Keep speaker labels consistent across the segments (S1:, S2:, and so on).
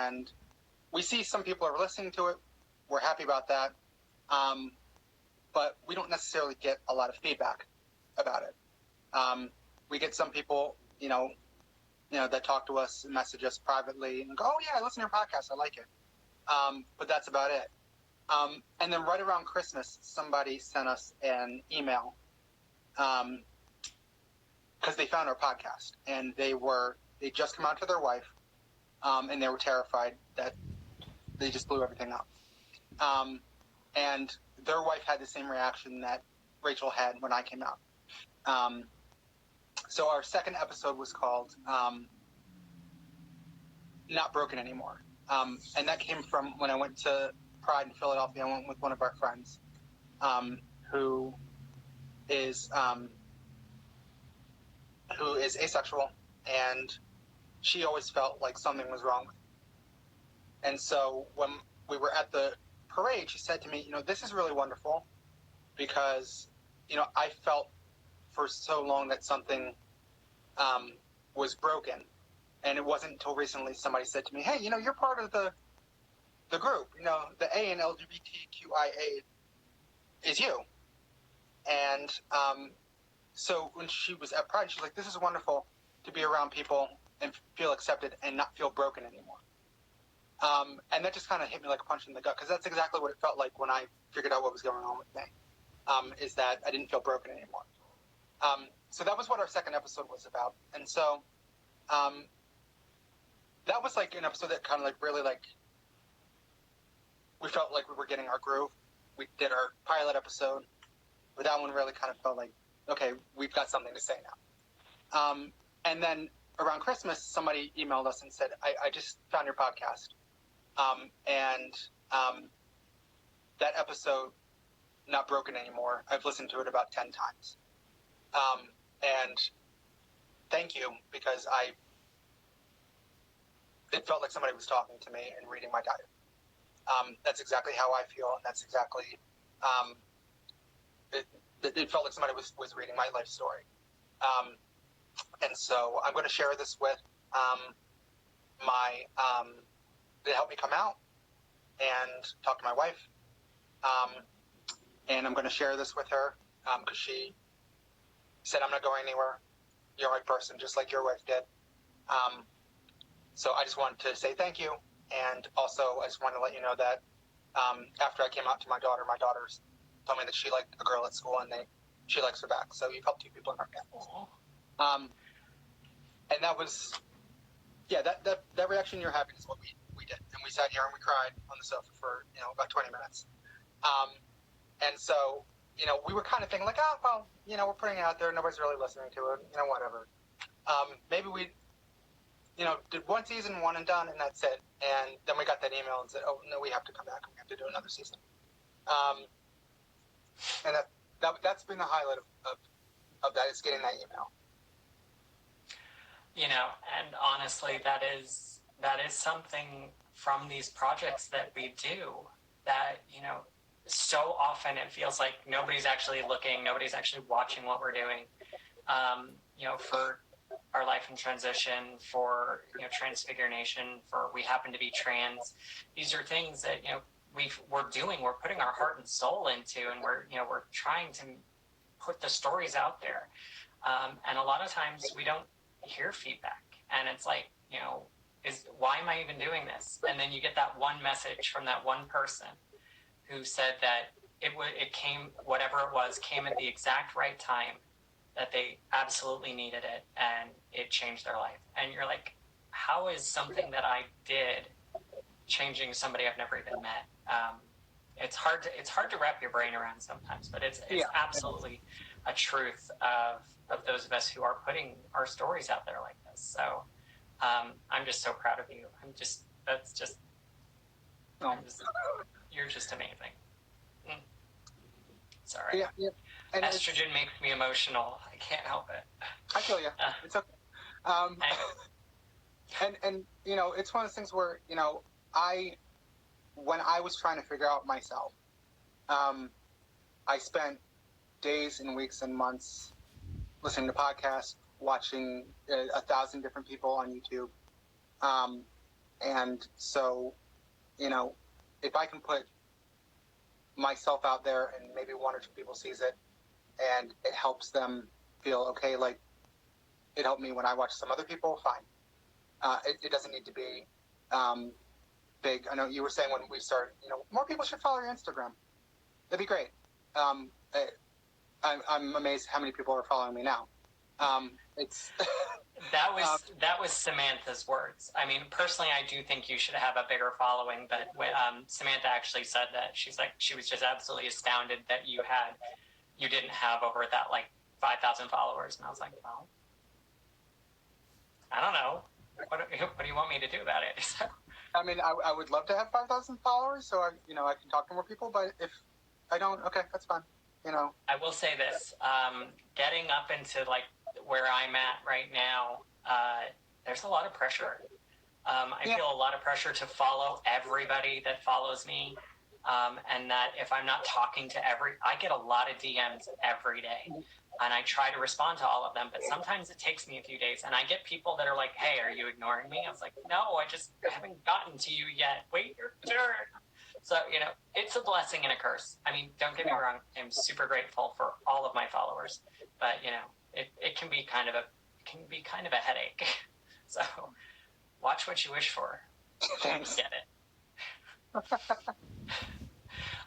S1: and we see some people are listening to it. We're happy about that. But we don't necessarily get a lot of feedback about it. We get some people, that talk to us and message us privately and go, "Oh yeah, I listen to your podcast. I like it." But that's about it. And then right around Christmas, somebody sent us an email because they found our podcast, and they just come out to their wife, and they were terrified that they just blew everything up. And their wife had the same reaction that Rachel had when I came out. So our second episode was called Not Broken Anymore. And that came from when I went to Pride in Philadelphia. I went with one of our friends who is asexual, and she always felt like something was wrong with me. And so when we were at the parade, she said to me, "This is really wonderful because, I felt for so long that something was broken. And it wasn't until recently somebody said to me, 'Hey, you're part of the group, the A in LGBTQIA is you.'" And so when she was at Pride, she's like, "This is wonderful to be around people and feel accepted and not feel broken anymore." And that just kind of hit me like a punch in the gut, because that's exactly what it felt like when I figured out what was going on with me, is that I didn't feel broken anymore. So that was what our second episode was about. And so that was like an episode that kind of like really like, we felt like we were getting our groove. We did our pilot episode, but that one really kind of felt like, okay, we've got something to say now. And then around Christmas, somebody emailed us and said, I just found your podcast. And that episode, Not Broken Anymore, I've listened to it about 10 times. And thank you, because it felt like somebody was talking to me and reading my diary. That's exactly how I feel, and that's exactly, it felt like somebody was reading my life story. And so I'm going to share this with that helped me come out and talk to my wife. And I'm going to share this with her because she said, "I'm not going anywhere. You're my person, just like your wife did." So I just wanted to say thank you. And also I just wanted to let you know that after I came out to my daughter's told me that she liked a girl at school, and she likes her back. So you've helped two people in our family. And that was, that reaction you're having is what we did. And we sat here and we cried on the sofa for, about 20 minutes. And so, we were kind of thinking like, oh, well, we're putting it out there. Nobody's really listening to it, whatever. Maybe we, did one season, one and done, and that's it. And then we got that email and said, "Oh, no, we have to come back and we have to do another season." And that's been the highlight of that, is getting that email.
S2: And honestly, that is something from these projects that we do that, so often it feels like nobody's actually looking, nobody's actually watching what we're doing. For our life in transition, for, transfiguration, for we happen to be trans. These are things that, we're putting our heart and soul into, and we're trying to put the stories out there. And a lot of times we don't hear feedback, and it's like, why am I even doing this? And then you get that one message from that one person who said that it came, whatever it was, came at the exact right time, that they absolutely needed it, and it changed their life. And you're like, how is something that I did changing somebody I've never even met? It's hard to wrap your brain around sometimes, but it's absolutely a truth of those of us who are putting our stories out there like this. So I'm just so proud of you. You're just amazing. Sorry.
S1: Yeah. And
S2: estrogen makes me emotional. I can't help it.
S1: I feel you. It's okay. And it's one of those things where, when I was trying to figure out myself, I spent days and weeks and months listening to podcasts, watching 1,000 different people on YouTube. And so, if I can put myself out there and maybe one or two people sees it and it helps them feel okay, like it helped me when I watch some other people, fine. It doesn't need to be big. I know you were saying when we started, more people should follow your Instagram. That'd be great. I'm amazed how many people are following me now. It's
S2: that was Samantha's words. I mean, personally, I do think you should have a bigger following. But Samantha actually said that she was just absolutely astounded that you didn't have over that 5,000 followers, and I was like, well, I don't know. What do you want me to do about it?
S1: I mean, I would love to have 5,000 followers, so I can talk to more people. But if I don't, okay, that's fine.
S2: I will say this: getting up into where I'm at right now, there's a lot of pressure. I feel a lot of pressure to follow everybody that follows me, and that if I'm not talking to I get a lot of DMs every day, and I try to respond to all of them, but sometimes it takes me a few days, and I get people that are like, "Hey, are you ignoring me?" I was like, "No, I just haven't gotten to you yet. Wait your turn." So, it's a blessing and a curse. I mean, don't get me wrong. I'm super grateful for all of my followers, but it can be kind of a headache. So, watch what you wish for.
S1: Thanks.
S2: Get it.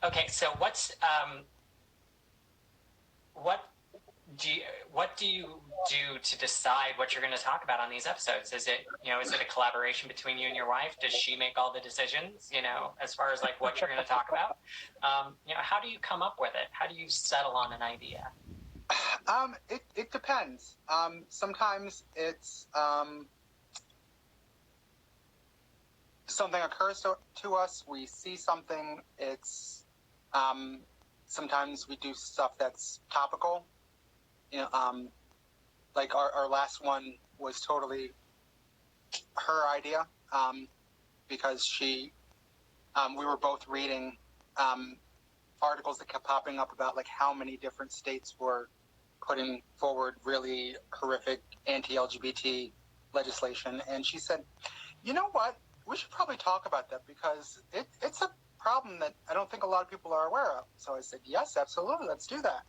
S2: Okay, so what do you do to decide what you're going to talk about on these episodes? Is it a collaboration between you and your wife? Does she make all the decisions, as far as what you're going to talk about? How do you come up with it? How do you settle on an idea?
S1: It depends. Sometimes it's something occurs to us. We see something. It's sometimes we do stuff that's topical. Like our last one was totally her idea, because we were both reading articles that kept popping up about how many different states were putting forward really horrific anti-LGBT legislation, and she said, "You know what? We should probably talk about that because it's a problem that I don't think a lot of people are aware of." So I said, "Yes, absolutely, let's do that."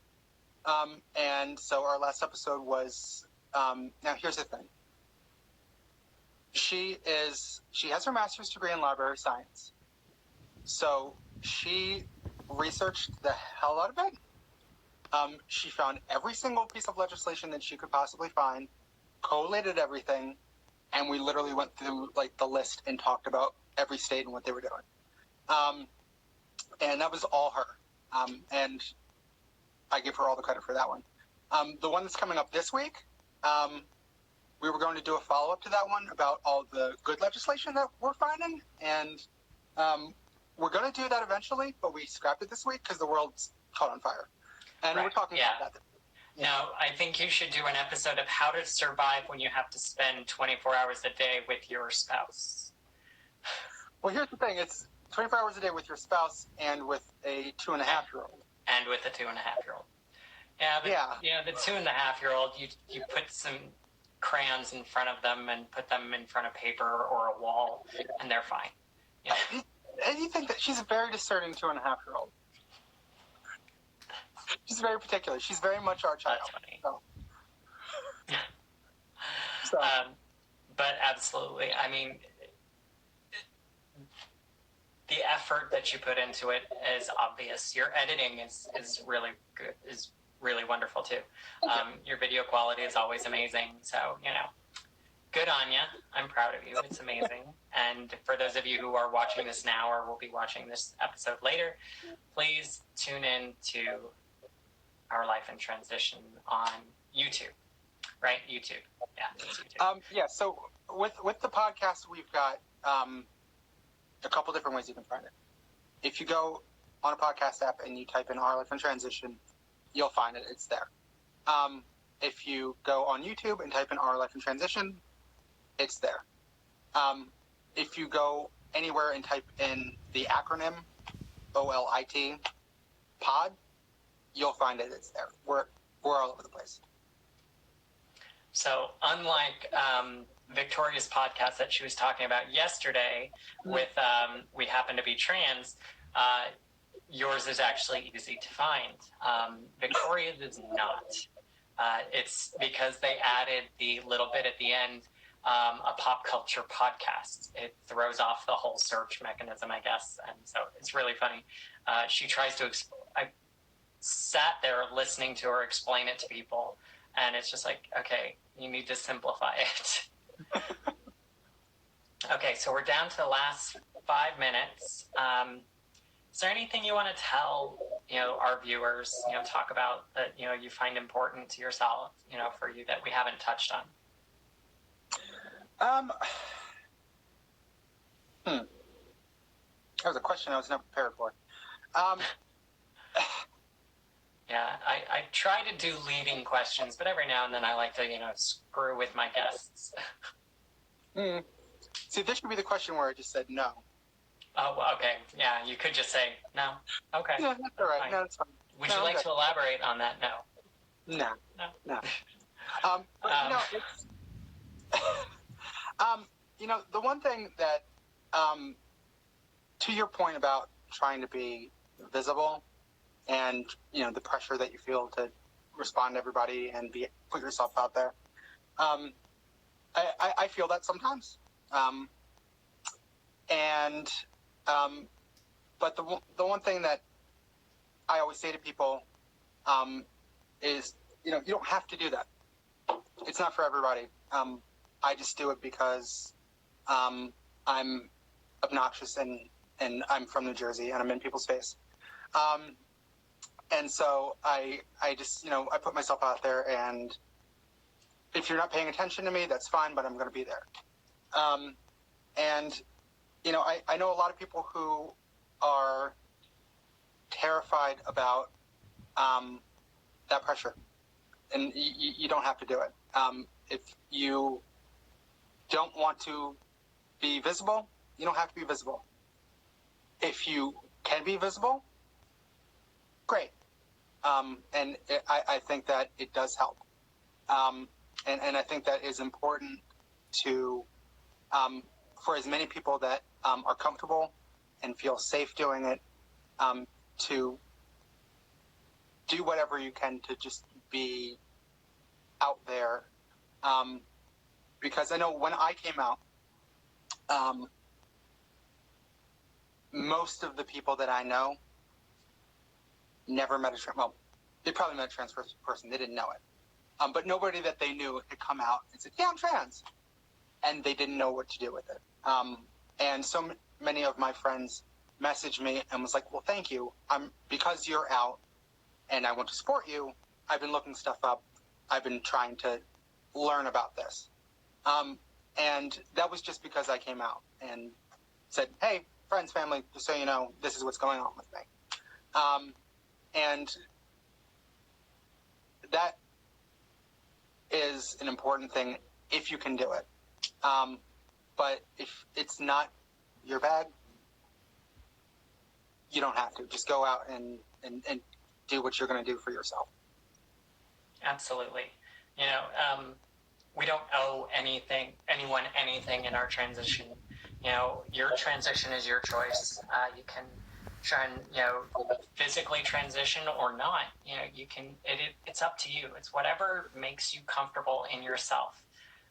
S1: And so our last episode was, now here's the thing. She has her master's degree in library science. So she researched the hell out of it. She found every single piece of legislation that she could possibly find, collated everything, and we literally went through the list and talked about every state and what they were doing. And that was all her. And I give her all the credit for that one. The one that's coming up this week, we were going to do a follow-up to that one about all the good legislation that we're finding, and we're going to do that eventually, but we scrapped it this week because the world's caught on fire. And We're talking about that.
S2: Now, I think you should do an episode of how to survive when you have to spend 24 hours a day with your spouse.
S1: Well, here's the thing. It's 24 hours a day with your spouse and with a 2.5-year-old.
S2: And with a 2.5-year-old. Yeah, the 2.5-year-old, you put some crayons in front of them and put them in front of paper or a wall, and they're fine.
S1: And you think that she's a very discerning 2.5-year-old. She's very particular. She's very much our child.
S2: That's funny.
S1: So.
S2: But absolutely, I mean, the effort that you put into it is obvious. Your editing is really good, is really wonderful too. Your video quality is always amazing. So, good on you. I'm proud of you. It's amazing. And for those of you who are watching this now or will be watching this episode later, please tune in to Our Life in Transition on YouTube. Right? YouTube. Yeah, it's YouTube.
S1: So with the podcast, we've got a couple different ways you can find it. If you go on a podcast app and you type in Our Life in Transition, you'll find it. It's there. If you go on YouTube and type in Our Life in Transition, it's there. If you go anywhere and type in the acronym OLIT pod, you'll find it. It's there. We're all over the place.
S2: So unlike Victoria's podcast that she was talking about yesterday with We Happen to Be Trans, yours is actually easy to find. Victoria's is not. It's because they added the little bit at the end, a pop culture podcast. It throws off the whole search mechanism, I guess, and so it's really funny. She tries to I sat there listening to her explain it to people, and it's just like, okay, you need to simplify it. Okay, so we're down to the last 5 minutes. Is there anything you want to tell, our viewers, talk about that, you find important to yourself, for you that we haven't touched on?
S1: That was a question I was not prepared for.
S2: Yeah, I try to do leading questions, but every now and then I like to, screw with my guests.
S1: See, this should be the question where I just said no.
S2: Oh, okay. Yeah, you could just say no. Okay.
S1: No, that's all right.
S2: Fine.
S1: No, that's fine.
S2: Would you like to elaborate on that? No.
S1: No.
S2: No.
S1: It's, the one thing that, to your point about trying to be visible and, the pressure that you feel to respond to everybody and put yourself out there, I feel that sometimes. But the one thing that I always say to people is, you don't have to do that. It's not for everybody. I just do it because I'm obnoxious and I'm from New Jersey and I'm in people's face. And so I just, I put myself out there, and if you're not paying attention to me, that's fine, but I'm going to be there. I know a lot of people who are terrified about that pressure, and you don't have to do it. If you don't want to be visible, you don't have to be visible. If you can be visible, great. I think that it does help. And I think that is important to, for as many people that are comfortable and feel safe doing it, to do whatever you can to just be out there. Because I know when I came out, most of the people that I know never met they probably met a trans person. They didn't know it. But nobody that they knew had come out and said, yeah, I'm trans. And they didn't know what to do with it. And so many of my friends messaged me and was like, well, thank you. Because you're out and I want to support you, I've been looking stuff up. I've been trying to learn about this. And that was just because I came out and said, hey, friends, family, just so you know, this is what's going on with me. And that is an important thing if you can do it. But if it's not your bag, you don't have to. Just go out and do what you're going to do for yourself.
S2: Absolutely. We don't owe anyone anything in our transition. Your transition is your choice. You can try and, physically transition or not. You can, it's up to you. It's whatever makes you comfortable in yourself.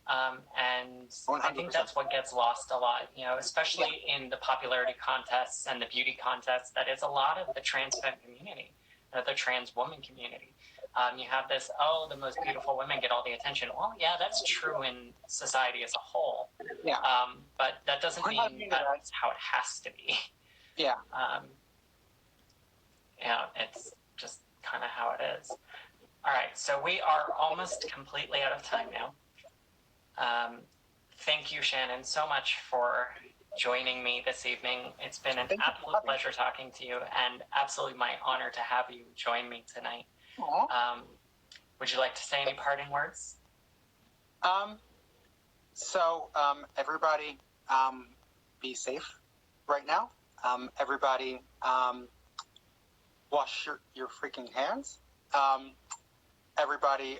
S2: And 100%. I think that's what gets lost a lot, especially in the popularity contests and the beauty contests. That is a lot of the trans femme community, the trans woman community. You have this, the most beautiful women get all the attention. Well, yeah, that's true in society as a whole.
S1: Yeah.
S2: But that doesn't mean that's how it has to be.
S1: Yeah.
S2: It's just kind of how it is. All right, so we are almost completely out of time now. Thank you, Shannon, so much for joining me this evening. It's been an absolute pleasure talking to you, and absolutely my honor to have you join me tonight. Would you like to say any parting words?
S1: Everybody, be safe right now. Everybody, wash your freaking hands. Everybody,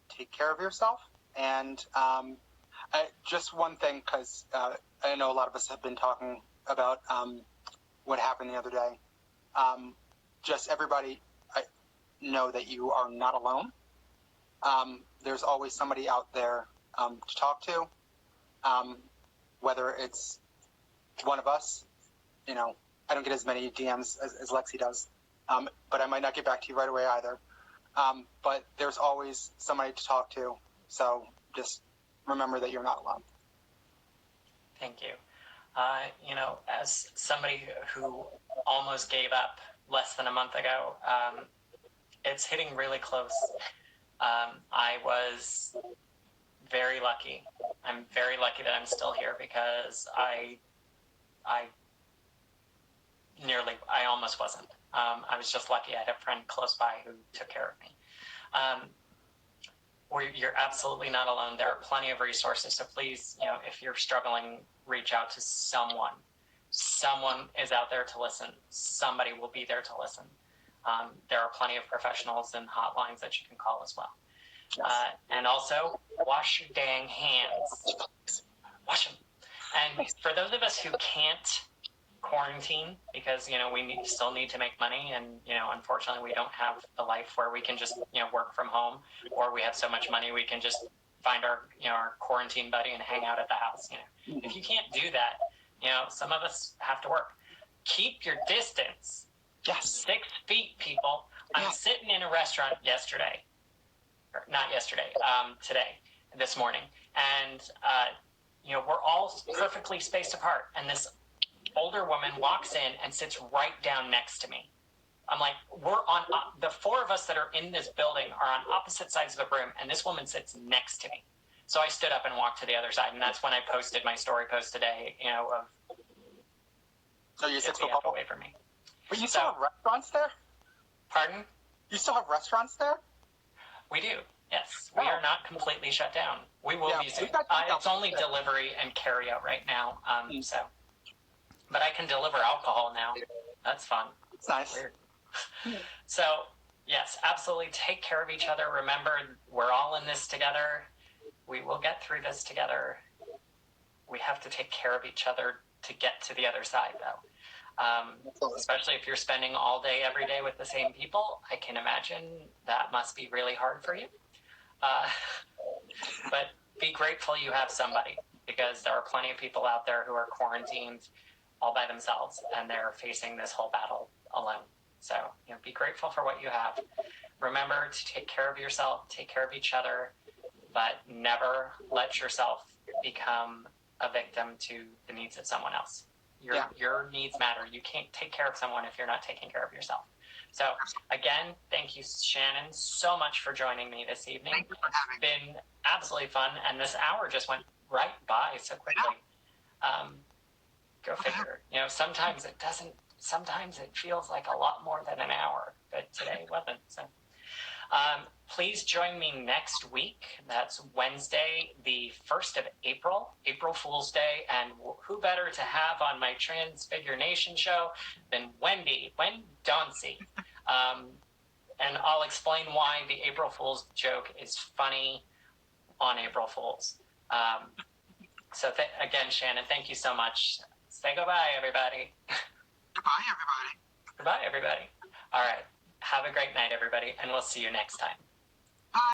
S1: take care of yourself. And Just one thing, because I know a lot of us have been talking about what happened the other day. Just everybody, I know that you are not alone. There's always somebody out there to talk to, whether it's one of us. You know, I don't get as many DMs as Lexi does, but I might not get back to you right away either. But there's always somebody to talk to, so just remember that you're not alone.
S2: Thank you. You know, as somebody who almost gave up less than a month ago, it's hitting really close. I was very lucky. I'm very lucky that I'm still here because I almost wasn't. I was just lucky. I had a friend close by who took care of me. You're absolutely not alone. There are plenty of resources. So please, you know, if you're struggling, reach out to someone. Someone is out there to listen. Somebody will be there to listen. There are plenty of professionals and hotlines that you can call as well.
S1: Yes.
S2: And also, wash your dang hands. Wash them. And for those of us who can't quarantine because, you know, we still need to make money, and, you know, unfortunately we don't have the life where we can just, you know, work from home, or we have so much money we can just find our, you know, our quarantine buddy and hang out at the house. You know, if you can't do that, you know, some of us have to work. Keep your distance.
S1: Yes.
S2: 6 feet, people. I'm sitting in a restaurant yesterday, or not yesterday, this morning, and you know, we're all perfectly spaced apart, and this older woman walks in and sits right down next to me. I'm like, we're on the 4 of us that are in this building are on opposite sides of the room, and this woman sits next to me. So I stood up and walked to the other side, and that's when I posted my story post today, you know, of
S1: So you 6 foot
S2: away from me.
S1: But you still have restaurants there?
S2: Pardon?
S1: You still have restaurants there?
S2: We do. Yes, we are not completely shut down. We will be soon. It's only delivery and carry out right now. So, but I can deliver alcohol now. That's fun.
S1: It's nice.
S2: Weird. So, yes, absolutely. Take care of each other. Remember, we're all in this together. We will get through this together. We have to take care of each other to get to the other side, though. Especially if you're spending all day, every day with the same people. I can imagine that must be really hard for you. But be grateful you have somebody, because there are plenty of people out there who are quarantined all by themselves, and they're facing this whole battle alone. So, you know, be grateful for what you have. Remember to take care of yourself, take care of each other, but never let yourself become a victim to the needs of someone else. Your needs matter. You can't take care of someone if you're not taking care of yourself. So, again, thank you, Shannon, so much for joining me this evening.
S1: Thank you for having me.
S2: It's been absolutely fun, and this hour just went right by so quickly. Go figure. You know, sometimes it doesn't. Sometimes it feels like a lot more than an hour, but today wasn't. So, please join me next week. That's Wednesday, the 1st of April, April Fool's Day. And who better to have on my Transfiguration show than Wendy Dauncey. And I'll explain why the April Fool's joke is funny on April Fool's. So again, Shannon, thank you so much. Say goodbye, everybody.
S1: Goodbye, everybody.
S2: Goodbye, everybody. All right. Have a great night, everybody, and we'll see you next time.